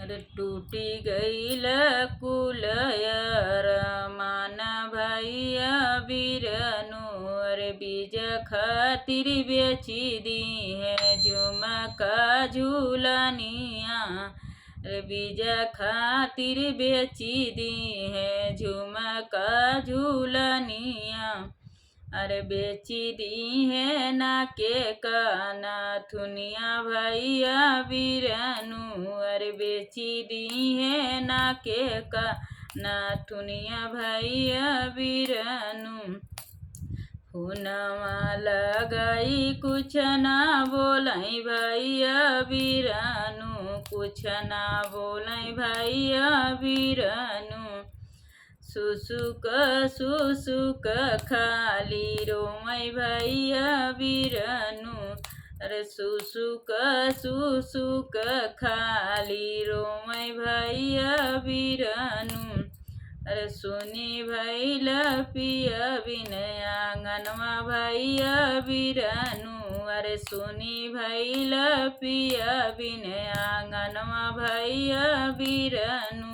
अरे टूटी गईल कुलयर मान भैया बीरनु। अरे बीज खातिर बेची दी है झुमका झूलनिया। अरे बीज खातिर बेची दी है झुमका झूलनिया। अरे बेची दी है ना के काना थुनिया भैया बीरनु। अरे बेची दी है ना के काना थुनिया भैया बीरनु। हुनवा लगाई कुछ ना बोलाई भैया बीरनु। कुछ ना बोलाई भैया बीरनु। सुसुक सुसुक खाली रोमई भैया बीरनु। अरे सुसुक सुसुक खाली रोमई भैया बीरनु। अरे सुनी भैल पिया बिनय आंगनवा भैया बीरनु। अरे सुनी भैल पिया बिनय आंगनवा भैया बीरनु।